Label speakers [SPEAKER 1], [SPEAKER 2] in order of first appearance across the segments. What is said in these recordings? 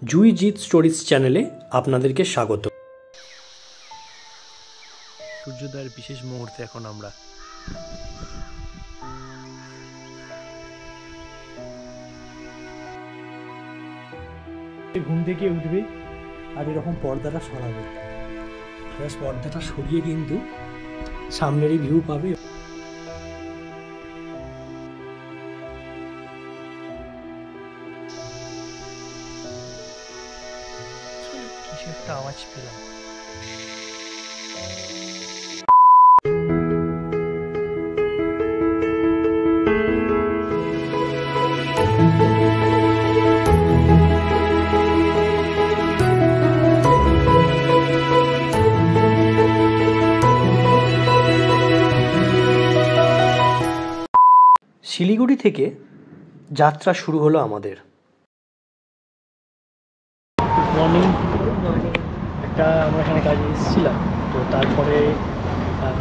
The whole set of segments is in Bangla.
[SPEAKER 1] জুইজিৎ স্টোরিজ চ্যানেলে আপনাদেরকে স্বাগত। সূর্যোদয়ের বিশেষ মুহূর্তে এখন আমরা ঘুম থেকে উঠবে আর এরকম পর্দাটা সরাবে, পর্দাটা সরিয়ে কিন্তু সামনেরই ভিউ পাবে। কিছু একটা আওয়াজ পেলাম। শিলিগুড়ি থেকে যাত্রা শুরু হলো আমাদের। Good morning. একটা আমরা এখানে কাজে এসেছিলাম, তো তারপরে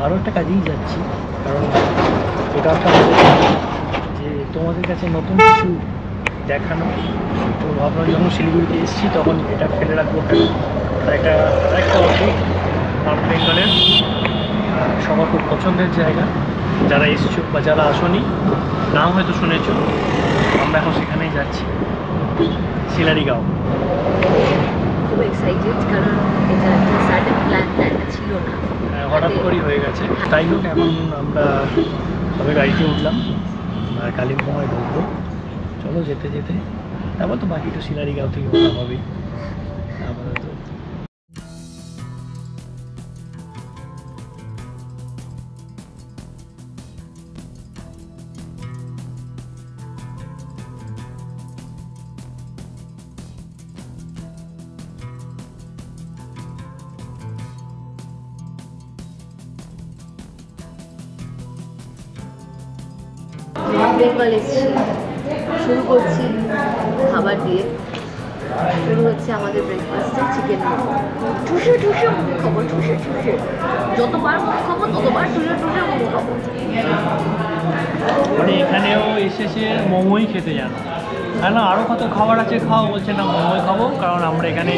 [SPEAKER 1] আরও একটা কাজেই যাচ্ছি, কারণ এটা একটা যে তোমাদের কাছে নতুন কিছু দেখানো। তো ভাবলাম যখন শিলিগুড়িতে এসেছি তখন এটা ফেলে রাখবো কেন। তার একটা অদ্ভুত নর্থ বেঙ্গলের সবার খুব পছন্দের জায়গা। যারা এসছো বা যারা আসনি নাম হয়তো শুনেছো, আমরা এখন সেখানেই যাচ্ছি, শিলারিগাঁও।
[SPEAKER 2] খুব এক্সাইটেড, কারণ এটা একটা সাডেন প্ল্যান ছিল না,
[SPEAKER 1] হঠাৎ করেই হয়ে গেছে। তাই হোক, এখন আমরা সবাই গাড়িতে উঠলাম আর কালিম্পংয়ে ঢুকবো। চলো যেতে যেতে তারপর তো বাকি তো শিলারিগাঁও থেকে বলা হবে। আপাতত
[SPEAKER 2] নর্থ বেঙ্গল এসেছি। শুরু করছি খাবার দিয়ে। শুরু হচ্ছে আমাদের ব্রেকফাস্টে চিকেন মোমো। ঠুসে ঠুসে মোমো খাবো, ঠুসে ঠুসে। যতবার মোমো খাবো ততবার ঠুসে ঠুসে মোমো খাবো।
[SPEAKER 1] মানে এখানেও এসেছে মোমোই খেতে জানো, কেন আরও কত খাবার আছে খাওয়া, বলছে না মোমোই খাবো। কারণ আমরা এখানে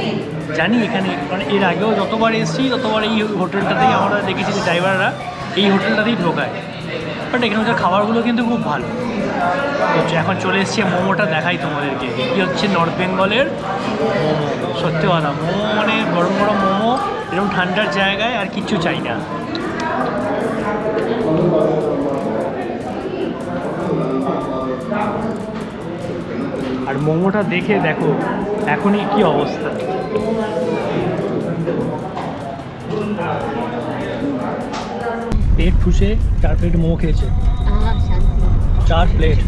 [SPEAKER 1] জানি, এখানে মানে এর আগেও যতবার এসেছি ততবার এই হোটেলটাতেই আমরা দেখেছি যে ড্রাইভাররা এই হোটেলটাতেই ঢোকায়। বাট এখানকার খাবারগুলো কিন্তু খুব ভালো। তো এখন চলে এসেছি মোমোটা দেখাই তোমাদেরকে। এটি হচ্ছে নর্থ বেঙ্গলের মোমো। সত্যি কথা, মোমো মানে গরম গরম মোমো, এরকম ঠান্ডার জায়গায় আর কিচ্ছু চাই না। আর মোমোটা দেখে দেখো এখনই কি অবস্থা। পেট ঠুসে 4 প্লেট মোমো খেয়েছে। 4 প্লেট,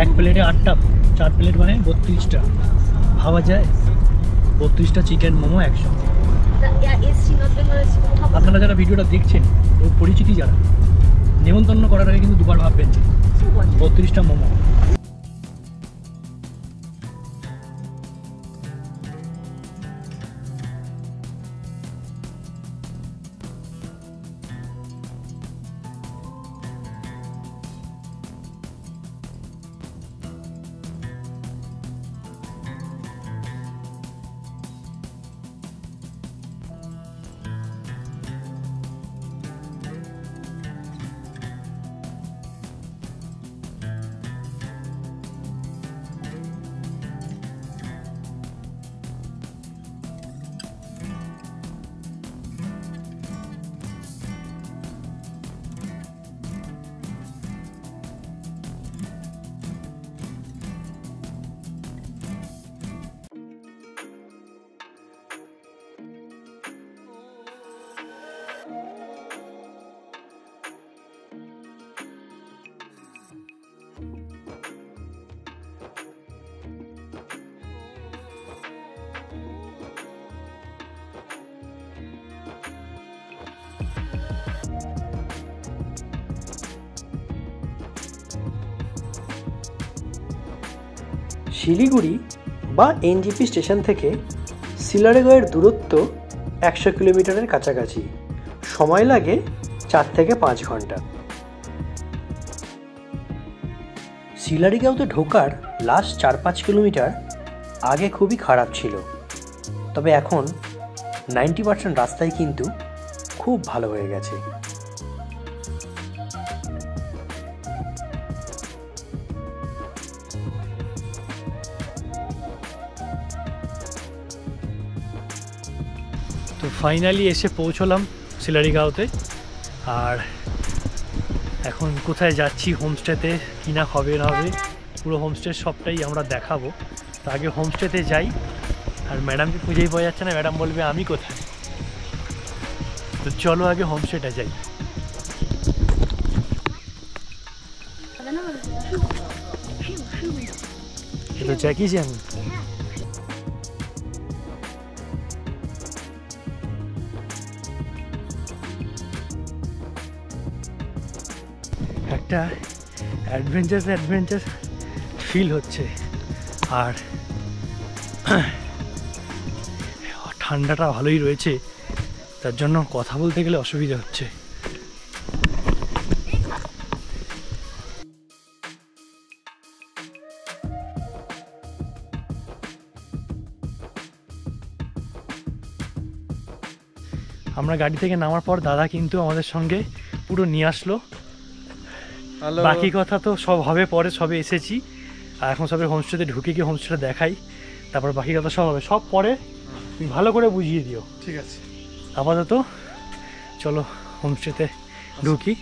[SPEAKER 1] এক প্লেটে 8টা, 4 প্লেট মানে 32টা। ভাবা যায়, 32টা চিকেন মোমো একসঙ্গে। আপনারা যারা ভিডিওটা দেখছেন, ওর পরিচিতি যারা, নেমন্তন্ন করার আগে কিন্তু দুবার ভাববেন 32টা মোমো। শিলিগুড়ি বা এনজিপি স্টেশন থেকে শিলারিগাঁওয়ের দূরত্ব 100 কিলোমিটারের কাছাকাছি। সময় লাগে 4 থেকে 5 ঘন্টা। শিলারিগাঁওতে ঢোকার লাস্ট 4-5 কিলোমিটার আগে খুবই খারাপ ছিল। তবে এখন 90% রাস্তাই কিন্তু খুব ভালো হয়ে গেছে। তো ফাইনালি এসে পৌঁছলাম শিলারিগাঁওতে। আর এখন কোথায় যাচ্ছি, হোমস্টেতে কি না হবে না হবে, পুরো হোমস্টের সবটাই আমরা দেখাবো। তো আগে হোমস্টেতে যাই, আর ম্যাডামকে খুঁজেই পাওয়া যাচ্ছে না, ম্যাডাম বলবে আমি কোথায়। তো চলো আগে হোমস্টেটা যাই। তো জ্যাকিছি আমি। একটা অ্যাডভেঞ্চার ফিল হচ্ছে, আর ঠান্ডাটা ভালোই রয়েছে, তার জন্য কথা বলতে গেলে অসুবিধা হচ্ছে। আমরা গাড়ি থেকে নামার পর দাদা কিন্তু আমাদের সঙ্গে পুরো নিয়ে আসলো। বাকি কথা তো সব হবে পরে, সবে এসেছি আর এখন সবে হোমস্টেতে ঢুকে গিয়ে হোমস্টেটা দেখাই, তারপর বাকি কথা সব হবে, সব পরে তুমি ভালো করে বুঝিয়ে দিও।
[SPEAKER 3] ঠিক আছে,
[SPEAKER 1] আপাতত চলো হোমস্টেতে ঢুকি।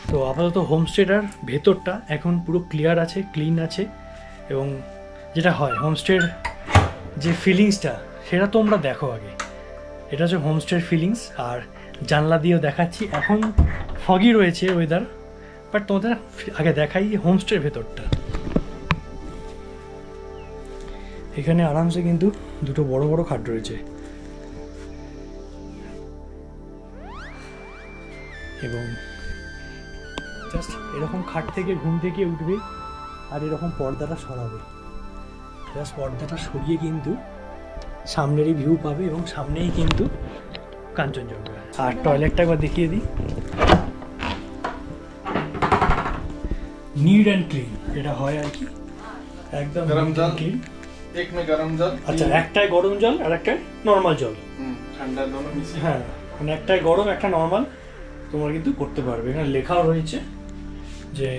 [SPEAKER 1] তো আপাতত হোমস্টেটার ভেতরটা এখন পুরো ক্লিয়ার আছে, ক্লিন আছে, এবং যেটা হয় হোমস্টের যে ফিলিংসটা সেটা তোমরা দেখো আগে। এটা হচ্ছে হোমস্টের ফিলিংস। আর জানলা দিয়েও দেখাচ্ছি, এখন ফগি রয়েছে ওয়েদার, বাট তোমাদের আগে দেখাই হোমস্টের ভেতরটা। এখানে আরামসে কিন্তু দুটো বড় বড় খাট রয়েছে, এবং জাস্ট এরকম খাট থেকে ঘুম থেকে উঠবে আর এরকম পর্দাটা সরাবে, জাস্ট পর্দাটা সরিয়ে কিন্তু সামনেরই ভিউ পাবে, এবং সামনেই কিন্তু কাঞ্চনজঙ্ঘা। আর টয়লেটটা একবার দেখিয়ে দিই, নিট অ্যান্ড ক্লিন যেটা হয় আর কি, একদম
[SPEAKER 3] গরম জল
[SPEAKER 1] ক্লিন।
[SPEAKER 3] এক মে গরম জল,
[SPEAKER 1] আচ্ছা, একটাই গরম জল আর একটাই নর্মাল জল।
[SPEAKER 3] ঠান্ডা দোনো মিশিয়ে।
[SPEAKER 1] হ্যাঁ, মানে একটাই গরম একটা নর্মাল তোমরা কিন্তু করতে পারবে। এখানে লেখাও রয়েছে যে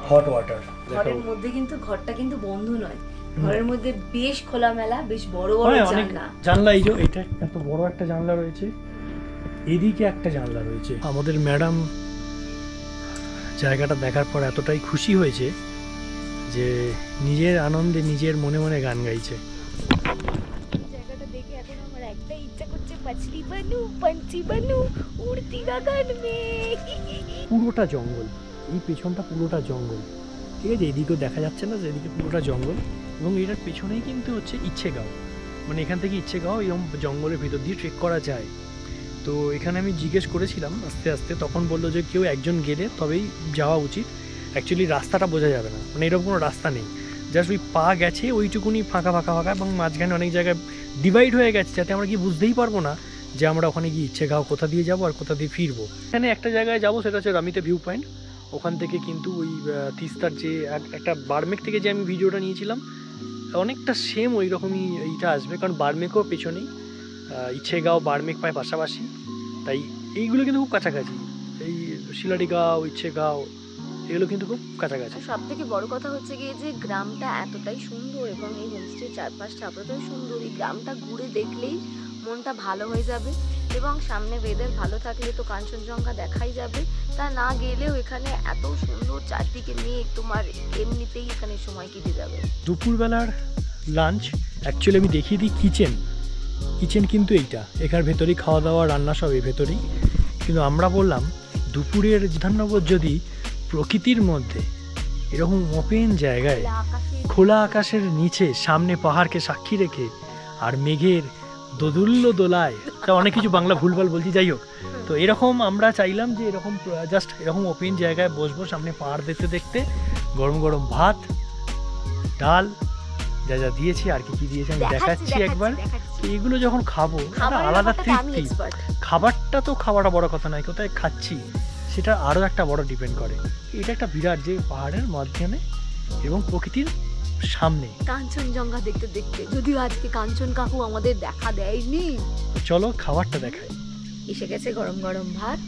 [SPEAKER 1] হট ওয়াটার।
[SPEAKER 2] ঘরের মধ্যে কিন্তু ঘরটা কিন্তু বন্ধ নয়, ঘরের মধ্যে বেশ খোলামেলা, বেশ বড় বড়
[SPEAKER 1] অনেক
[SPEAKER 2] জানলা।
[SPEAKER 1] জানলা, এই যে এটা এত বড় একটা জানলা রয়েছে, এদিকে একটা জানলা রয়েছে। আমাদের ম্যাডাম জায়গাটা দেখার পর এতটাই খুশি হয়েছে যে নিজের আনন্দে নিজের মনে মনে গান গাইছে।
[SPEAKER 2] জায়গাটা দেখে এখন আমার একটাই ইচ্ছা করছে, মাছলি বানু, পঞ্চি বানু, উড়তি গগন মে।
[SPEAKER 1] পুরোটা জঙ্গল, এই পেছনটা পুরোটা জঙ্গল, ঠিক আছে? এদিকেও দেখা যাচ্ছে না যে এদিকে পুরোটা জঙ্গল, এবং এটার পেছনেই কিন্তু হচ্ছে ইচ্ছেগাঁও। মানে এখান থেকে ইচ্ছেগাঁও এরকম জঙ্গলের ভিতর দিয়ে ট্রেক করা যায়। তো এখানে আমি জিজ্ঞেস করেছিলাম আস্তে আস্তে, তখন বললো যে কেউ একজন গেলে তবেই যাওয়া উচিত। অ্যাকচুয়ালি রাস্তাটা বোঝা যাবে না, মানে এরকম কোনো রাস্তা নেই, জাস্ট ওই পা গেছে ওইটুকুনি ফাঁকা ফাঁকা ফাঁকা, এবং মাঝখানে অনেক জায়গায় ডিভাইড হয়ে গেছে, যাতে আমরা কি বুঝতেই পারবো না যে আমরা ওখানে গিয়ে ইচ্ছেগাঁও কোথা দিয়ে যাবো আর কোথা দিয়ে ফিরবো। এখানে একটা জায়গায় যাবো, সেটা হচ্ছে রামিতে ভিউ পয়েন্ট। ওখান থেকে কিন্তু ওই তিস্তার যে একটা বার্মেক থেকে যে আমি ভিডিওটা নিয়েছিলাম, অনেকটা সেম ওই রকমই এইটা আসবে, কারণ বার্মেকও পেছনেই, ইচ্ছেগাঁও বার্মেক পায় পাশাপাশি, তাই এইগুলো কিন্তু খুব কাছাকাছি। এই শিলারিগাঁও, ইচ্ছেগাঁও এগুলো কিন্তু খুব কাছাকাছি।
[SPEAKER 2] সব থেকে বড় কথা হচ্ছে গিয়ে যে গ্রামটা এতটাই সুন্দর, এবং এই হোমস্টের চারপাশটা এতটাই সুন্দর, এই গ্রামটা ঘুরে দেখলেই মনটা ভালো হয়ে যাবে, এবং সামনে ওয়েদার ভালো থাকলে তো কাঞ্চনজঙ্ঘা দেখাই যাবে। তা না গেলেও এখানে এত সুন্দর চারদিকে মেঘ, তোমার এমনিতেই এখানে সময় কেটে যাবে।
[SPEAKER 1] দুপুরবেলার লাঞ্চ অ্যাকচুয়ালি আমি দেখিয়ে দিই, কিচেন কিন্তু এইটা, এখার ভেতরেই খাওয়া দাওয়া রান্না সব এর ভেতরেই। কিন্তু আমরা বললাম দুপুরের বিধাননগর যদি প্রকৃতির মধ্যে এরকম ওপেন জায়গায়, খোলা আকাশের নিচে, সামনে পাহাড়কে সাক্ষী রেখে আর মেঘের দোদুল্য দোলায়, তা অনেক কিছু বাংলা ভুলভাল বলছি, যাই হোক, তো এরকম আমরা চাইলাম যে এরকম জাস্ট এরকম ওপেন জায়গায় বসবো, সামনে পাহাড় দেখতে দেখতে, গরম গরম ভাত, ডাল, যা যা দিয়েছে আর কি কি দিয়েছে আমি দেখাচ্ছি একবার। এগুলো যখন খাবো একটা আলাদা তৃপ্তি। খাবারটা তো খাওয়াটা বড় কথা নয়, কোথায় খাচ্ছি সেটা আরও একটা বড় ডিপেন্ড করে। এটা একটা বিরাট যে পাহাড়ের মাঝখানে এবং প্রকৃতির সামনে
[SPEAKER 2] কাঞ্চনজঙ্ঘা দেখতে দেখতে, যদিও আজকে কাঞ্চন কাকু আমাদের দেখা দেয়নি।
[SPEAKER 1] চলো খাবারটা দেখাই।
[SPEAKER 2] এসে গেছে গরম গরম ভাত,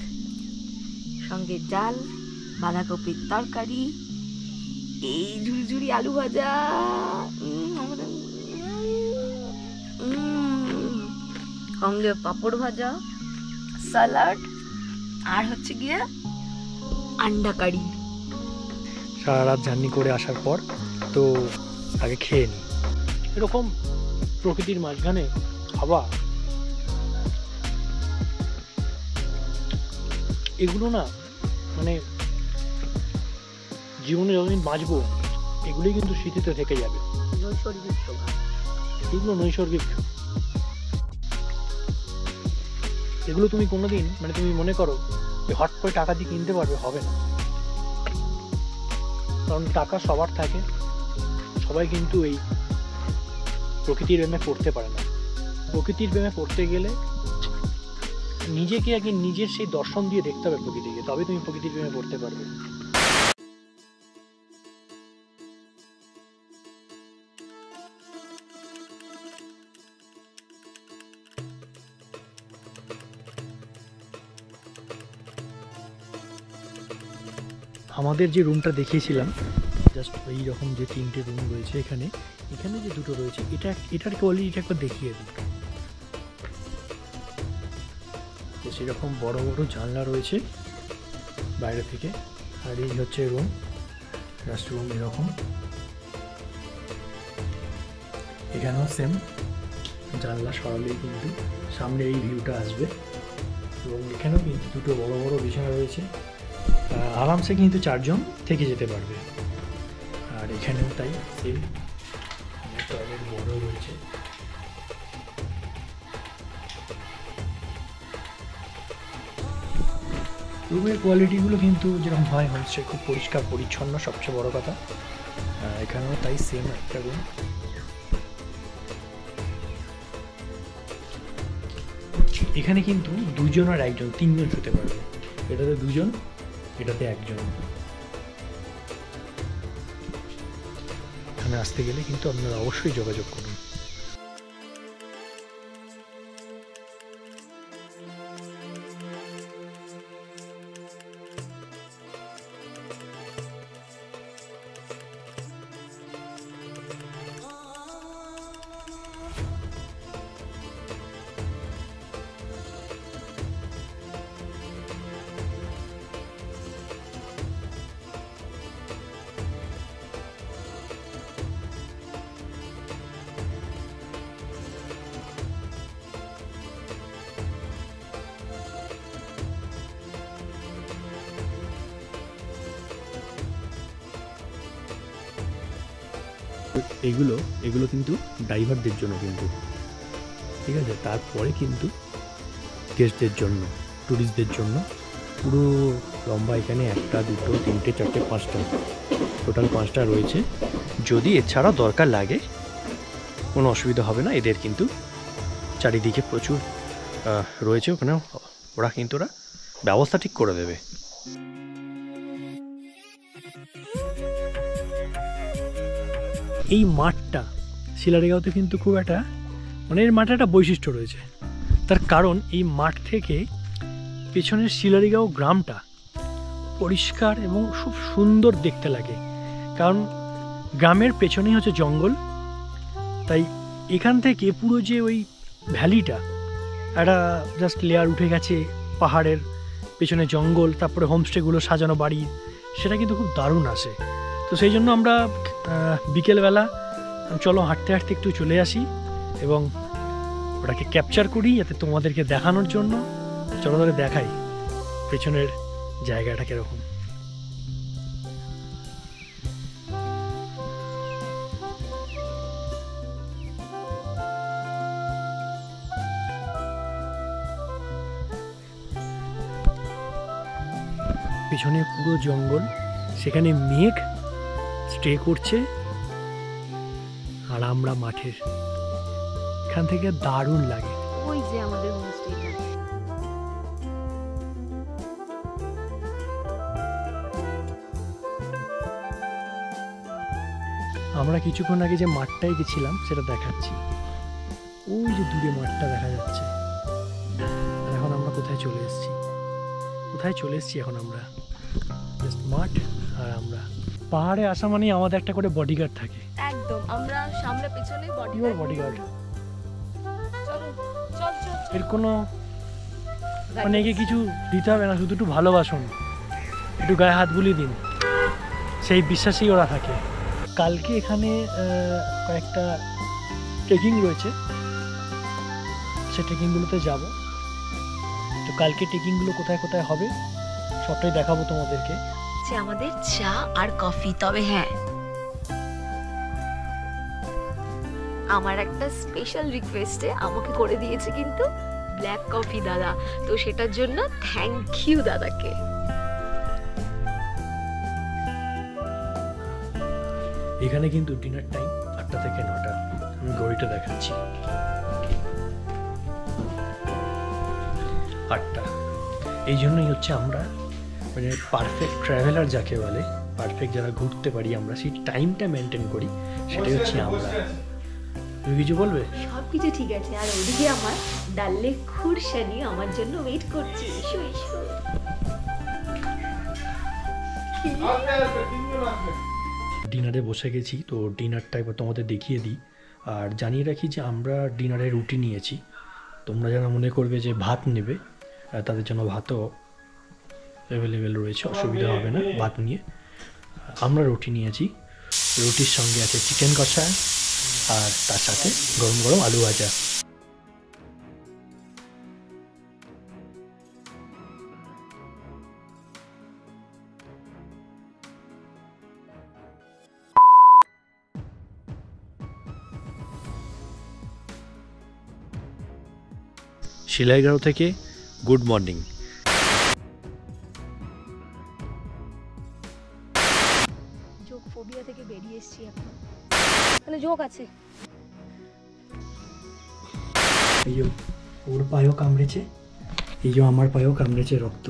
[SPEAKER 2] সঙ্গে ডাল, বাঁধাকপির তরকারি, এই ঝুরঝুরি আলু ভাজা, সঙ্গে পাঁপড় ভাজা, স্যালাড, আর হচ্ছে গিয়ে আন্ডা কারি।
[SPEAKER 1] সারা রাত জার্নি করে আসার পর তো আগে খেয়ে নিই। এরকম প্রকৃতির মাঝখানে খাওয়া, এগুলো না মানে জীবনে যতদিন বাঁচবো এগুলোই কিন্তু স্মৃতিতে থেকে যাবে।
[SPEAKER 2] নৈসর্গিক শোভা,
[SPEAKER 1] এগুলো নৈসর্গিক। এগুলো তুমি কোনোদিন মানে তুমি মনে করো যে হট করে টাকা দিয়ে কিনতে পারবে, হবে না। কারণ টাকা সবার থাকে, সবাই কিন্তু এই প্রকৃতির প্রেমে পড়তে পারে না। প্রকৃতির প্রেমে পড়তে গেলে নিজেকে আগে নিজের সেই দর্শন দিয়ে দেখতে হবে প্রকৃতিকে, তবে তুমি প্রকৃতির প্রেমে পড়তে পারবে। আমাদের যে রুমটা দেখিয়েছিলাম, জাস্ট এই রকম যে 3টে রুম রয়েছে এখানে, এখানে যে 2টো রয়েছে, এটার কোয়ালিটিটা একবার দেখিয়ে দিই। তো সেরকম বড় বড় জানলা রয়েছে বাইরে থেকে, আর এই হচ্ছে রুম, জাস্ট রুম এরকম। এখানেও সেম জানলা সরালেই কিন্তু সামনে এই ভিউটা আসবে, এবং এখানেও কিন্তু 2টো বড় বড় বিছানা রয়েছে, আরামসে কিন্তু 4 জন থেকে যেতে পারবে। আর এখানেও তাই সেম, টয়লেট বড় রয়েছে। রুমের কোয়ালিটিগুলো কিন্তু যেরকম হয় হচ্ছে খুব পরিষ্কার পরিচ্ছন্ন, সবচেয়ে বড় কথা। এখানেও তাই সেম একটা রুম। এখানে কিন্তু 2 জন আর 1 জন, 3 জন শুতে পারবে। এটাতে 2 জন, এটাতে 1 জন। এখানে আসতে গেলে কিন্তু আপনারা অবশ্যই যোগাযোগ করুন। এগুলো কিন্তু ড্রাইভারদের জন্য কিন্তু, ঠিক আছে। তারপরে কিন্তু গেস্টদের জন্য, ট্যুরিস্টদের জন্য পুরো লম্বা এখানে 1টা 2টো 3টে 4টে 5টা, টোটাল 5টা রয়েছে। যদি এছাড়া দরকার লাগে কোনো অসুবিধা হবে না, এদের কিন্তু চারিদিকে প্রচুর রয়েছে, ওখানে ওরা কিন্তু ব্যবস্থা ঠিক করে দেবে। এই মাঠটা শিলারিগাঁওতে কিন্তু খুব একটা মানে এর মাঠে একটা বৈশিষ্ট্য রয়েছে। তার কারণ এই মাঠ থেকে পেছনের শিলারিগাঁও গ্রামটা পরিষ্কার এবং খুব সুন্দর দেখতে লাগে, কারণ গ্রামের পেছনেই হচ্ছে জঙ্গল। তাই এখান থেকে পুরো যে ওই ভ্যালিটা একটা জাস্ট লেয়ার উঠে গেছে, পাহাড়ের পেছনে জঙ্গল, তারপরে হোমস্টেগুলো সাজানো বাড়ি, সেটা কিন্তু খুব দারুণ আসে। তো সেই জন্য আমরা বিকেলবেলা চলো হাঁটতে হাঁটতে একটু চলে আসি এবং ওটাকে ক্যাপচার করি, যাতে তোমাদেরকে দেখানোর জন্য। চলো তাহলে দেখাই পেছনের জায়গাটা কীরকম। পিছনে পুরো জঙ্গল, সেখানে মেঘ স্টে করছে, আর আমরা মাঠের, এখান থেকে দারুণ লাগে।
[SPEAKER 2] ওই যে আমাদের হোমস্টেটা,
[SPEAKER 1] আমরা কিছুক্ষণ আগে যে মাঠটায় গেছিলাম সেটা দেখাচ্ছি। ওই যে দূরে মাঠটা দেখা যাচ্ছে। আর এখন আমরা কোথায় চলে এসেছি এখন আমরা জাস্ট মাঠ। আর আমরা পাহাড়ে আসা মানেই আমাদের একটা করে বডিগার্ড থাকে।
[SPEAKER 2] একদম আমরা সামনে পেছনে
[SPEAKER 1] বডিগার্ড।
[SPEAKER 2] চলো চল চল
[SPEAKER 1] এর কোনো মানে একে কিছু দিতে হবে না, শুধু একটু ভালোবাসুন, একটু গায়ে হাত বুলিয়ে দিন, সেই বিশ্বাসেই ওরা থাকে। কালকে এখানে কয়েকটা ট্রেকিং রয়েছে, সে ট্রেকিংগুলোতে যাব। তো কালকে ট্রেকিংগুলো কোথায় কোথায় হবে সবটাই দেখাবো তোমাদেরকে।
[SPEAKER 2] আমাদের চা আর কফি। তবে হ্যাঁ, আমার একটা স্পেশাল রিকোয়েস্টে আমাকে করে দিয়েছে কিন্তু ব্ল্যাক কফি দাদা, তো সেটার জন্য থ্যাংক ইউ দাদাকে।
[SPEAKER 1] এখানে কিন্তু ডিনার টাইম 8টা থেকে 9টা। আমি ঘড়িটা দেখাচ্ছি, 8টা। এই জন্যই হচ্ছে আমরা মানে পারফেক্ট ট্রাভেলার যাকে বলে, পারফেক্ট যারা ঘুরতে পারি আমরা, সেই টাইমটা মেনটেন করি, সেটাই হচ্ছে আমরা। তুমি কিছু বলবে?
[SPEAKER 2] সব কিছু ঠিক আছে। আর ওদিকে আমার ডাল্লে খুরশানি আমার জন্য ওয়েট করছে। এসো এসো।
[SPEAKER 1] ডিনারে বসে গেছি, তো ডিনারটা এবার তোমাদের দেখিয়ে দিই। আর জানিয়ে রাখি যে আমরা ডিনারে রুটি নিয়েছি। তোমরা যারা মনে করবে যে ভাত নেবে তাদের জন্য ভাতও অ্যাভেলেবেল রয়েছে, অসুবিধা হবে না ভাত নিয়ে। আমরা রুটি নিয়েছি, রুটির সঙ্গে আছে চিকেন কষা আর তার সাথে গরম গরম আলু ভাজা। শিলাইগাঁও থেকে গুড মর্নিং।
[SPEAKER 2] যোগ ফোবিয়া থেকে বেরিয়ে এসেছি এখন, মানে যোগ আছে।
[SPEAKER 1] এই যে ওর পায়েও কামড়েছে, এই যে আমার পায়েও কামড়েছে রক্ত।